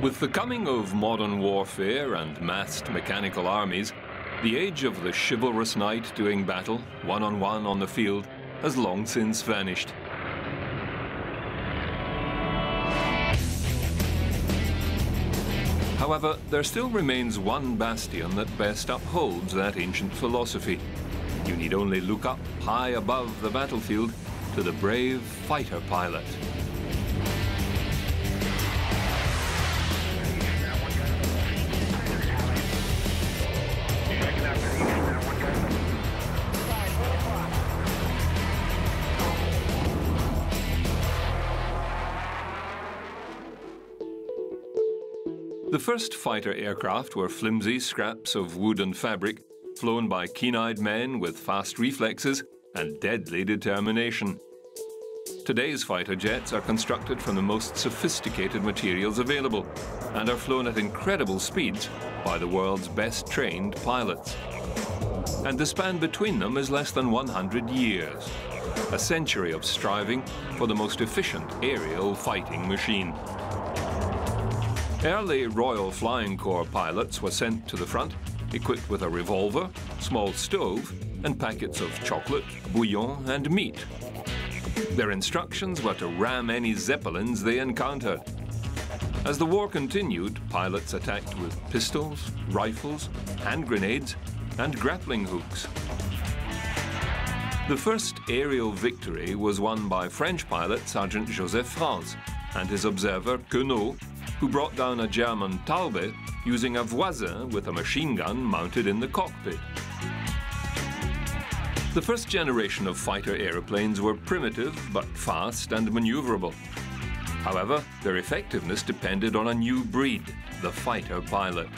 With the coming of modern warfare and massed mechanical armies, the age of the chivalrous knight doing battle, one-on-one on the field, has long since vanished. However, there still remains one bastion that best upholds that ancient philosophy. You need only look up high above the battlefield to the brave fighter pilot. The first fighter aircraft were flimsy scraps of wood and fabric, flown by keen-eyed men with fast reflexes and deadly determination. Today's fighter jets are constructed from the most sophisticated materials available and are flown at incredible speeds by the world's best trained pilots. And the span between them is less than 100 years, a century of striving for the most efficient aerial fighting machine. Early Royal Flying Corps pilots were sent to the front equipped with a revolver, small stove, and packets of chocolate, bouillon, and meat. Their instructions were to ram any zeppelins they encountered. As the war continued, pilots attacked with pistols, rifles, hand grenades, and grappling hooks. The first aerial victory was won by French pilot Sergeant Joseph France and his observer Queneau, who brought down a German Taube using a Voisin with a machine gun mounted in the cockpit. The first generation of fighter aeroplanes were primitive but fast and maneuverable. However, their effectiveness depended on a new breed, the fighter pilot.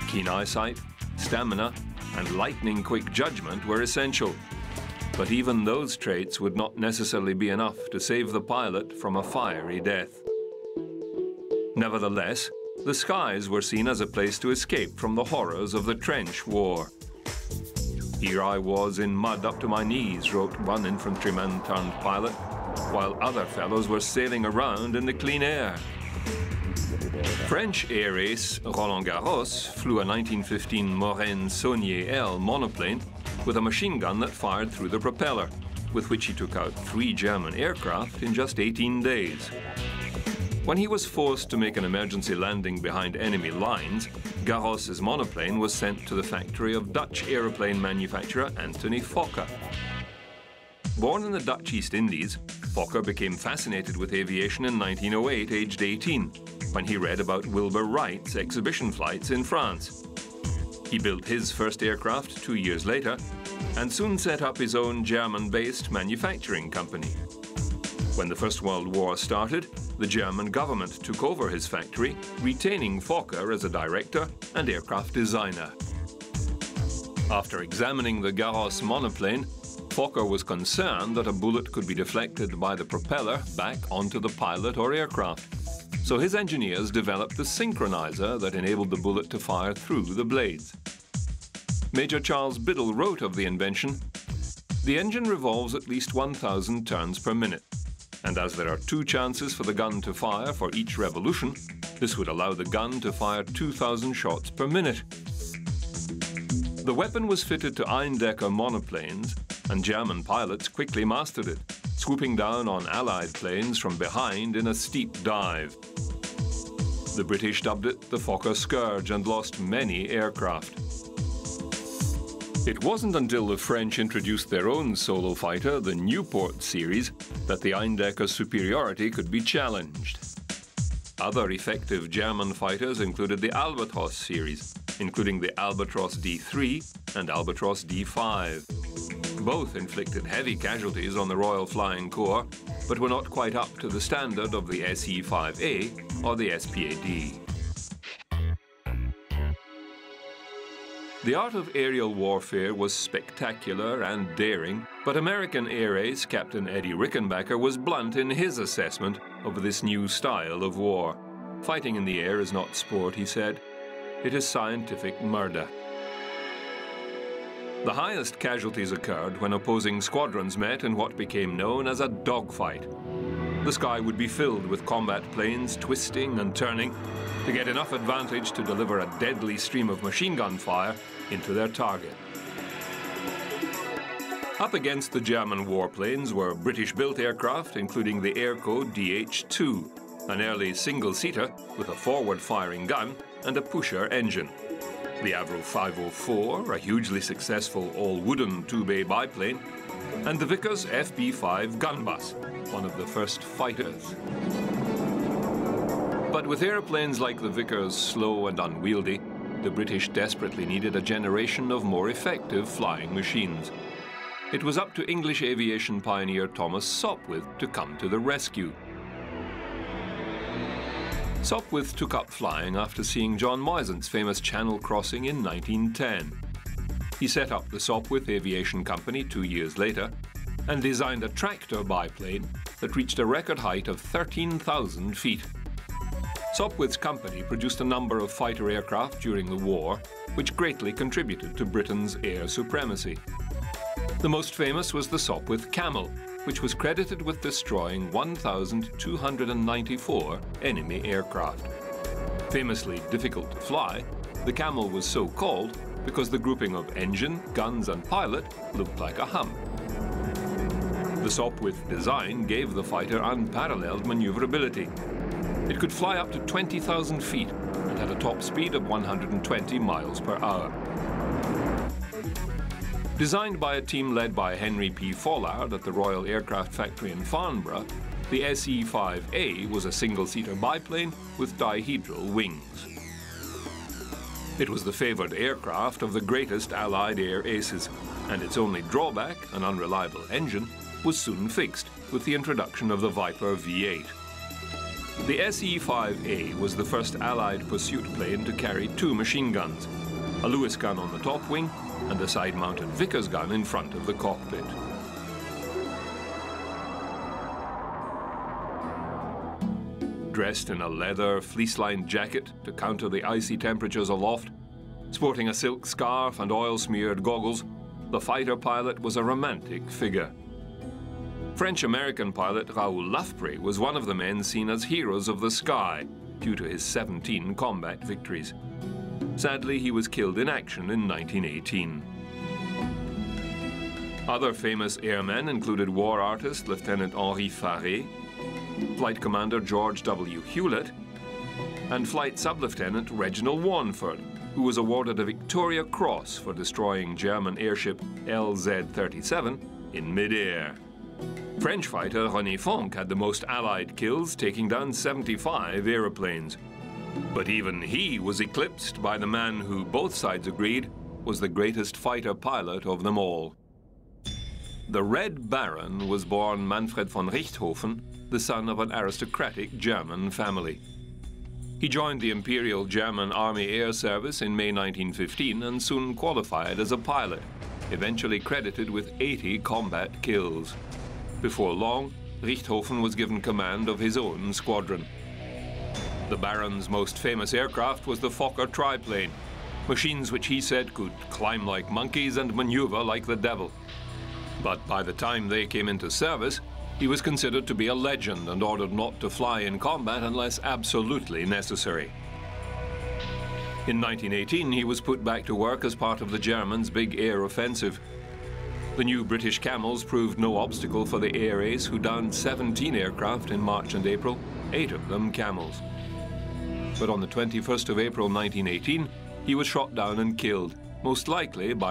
Keen eyesight, stamina, and lightning-quick judgment were essential. But even those traits would not necessarily be enough to save the pilot from a fiery death. Nevertheless, the skies were seen as a place to escape from the horrors of the trench war. "Here I was in mud up to my knees," wrote one infantryman turned pilot, while other fellows were sailing around in the clean air. French air ace Roland Garros flew a 1915 Morane Saulnier L monoplane with a machine gun that fired through the propeller, with which he took out 3 German aircraft in just 18 days. When he was forced to make an emergency landing behind enemy lines, Garros's monoplane was sent to the factory of Dutch aeroplane manufacturer Anthony Fokker. Born in the Dutch East Indies, Fokker became fascinated with aviation in 1908, aged 18, when he read about Wilbur Wright's exhibition flights in France. He built his first aircraft 2 years later and soon set up his own German-based manufacturing company. When the First World War started, the German government took over his factory, retaining Fokker as a director and aircraft designer. After examining the Garros monoplane, Fokker was concerned that a bullet could be deflected by the propeller back onto the pilot or aircraft. So his engineers developed the synchronizer that enabled the bullet to fire through the blades. Major Charles Biddle wrote of the invention, "The engine revolves at least 1,000 turns per minute. And as there are 2 chances for the gun to fire for each revolution, this would allow the gun to fire 2,000 shots per minute." The weapon was fitted to Eindecker monoplanes, and German pilots quickly mastered it, swooping down on Allied planes from behind in a steep dive. The British dubbed it the Fokker Scourge and lost many aircraft. It wasn't until the French introduced their own solo fighter, the Nieuport series, that the Eindecker's superiority could be challenged. Other effective German fighters included the Albatros series, including the Albatros D3 and Albatros D5. Both inflicted heavy casualties on the Royal Flying Corps, but were not quite up to the standard of the SE-5A or the SPAD. The art of aerial warfare was spectacular and daring, but American air ace Captain Eddie Rickenbacker was blunt in his assessment of this new style of war. "Fighting in the air is not sport," he said. "It is scientific murder." The highest casualties occurred when opposing squadrons met in what became known as a dogfight. The sky would be filled with combat planes twisting and turning, to get enough advantage to deliver a deadly stream of machine gun fire into their target. Up against the German warplanes were British-built aircraft, including the Airco DH-2, an early single-seater with a forward-firing gun and a pusher engine. The Avro 504, a hugely successful all-wooden two-bay biplane, and the Vickers FB-5 gun bus, one of the first fighters. But with airplanes like the Vickers slow and unwieldy, the British desperately needed a generation of more effective flying machines. It was up to English aviation pioneer Thomas Sopwith to come to the rescue. Sopwith took up flying after seeing John Moisant's famous Channel crossing in 1910. He set up the Sopwith Aviation Company 2 years later and designed a tractor biplane that reached a record height of 13,000 feet. Sopwith's company produced a number of fighter aircraft during the war, which greatly contributed to Britain's air supremacy. The most famous was the Sopwith Camel, which was credited with destroying 1,294 enemy aircraft. Famously difficult to fly, the Camel was so called because the grouping of engine, guns and pilot looked like a hump. The Sopwith design gave the fighter unparalleled maneuverability. It could fly up to 20,000 feet and had a top speed of 120 miles per hour. Designed by a team led by Henry P. Follard at the Royal Aircraft Factory in Farnborough, the SE-5A was a single-seater biplane with dihedral wings. It was the favoured aircraft of the greatest Allied air aces, and its only drawback, an unreliable engine, was soon fixed with the introduction of the Viper V8. The SE-5A was the first Allied pursuit plane to carry 2 machine guns, a Lewis gun on the top wing and a side-mounted Vickers gun in front of the cockpit. Dressed in a leather, fleece-lined jacket to counter the icy temperatures aloft, sporting a silk scarf and oil-smeared goggles, the fighter pilot was a romantic figure. French-American pilot Raoul Lafpré was one of the men seen as heroes of the sky due to his 17 combat victories. Sadly, he was killed in action in 1918. Other famous airmen included war artist Lieutenant Henri Farré, Flight Commander George W. Hewlett, and Flight Sub-Lieutenant Reginald Warneford, who was awarded a Victoria Cross for destroying German airship LZ-37 in mid-air. French fighter René Fonck had the most Allied kills, taking down 75 aeroplanes. But even he was eclipsed by the man who both sides agreed was the greatest fighter pilot of them all. The Red Baron was born Manfred von Richthofen, the son of an aristocratic German family. He joined the Imperial German Army Air Service in May 1915 and soon qualified as a pilot, eventually credited with 80 combat kills. Before long, Richthofen was given command of his own squadron. The Baron's most famous aircraft was the Fokker triplane, machines which he said could climb like monkeys and maneuver like the devil. But by the time they came into service, he was considered to be a legend and ordered not to fly in combat unless absolutely necessary. In 1918, he was put back to work as part of the Germans' big air offensive. The new British Camels proved no obstacle for the air ace, who downed 17 aircraft in March and April, 8 of them Camels. But on the 21st of April 1918, he was shot down and killed, most likely by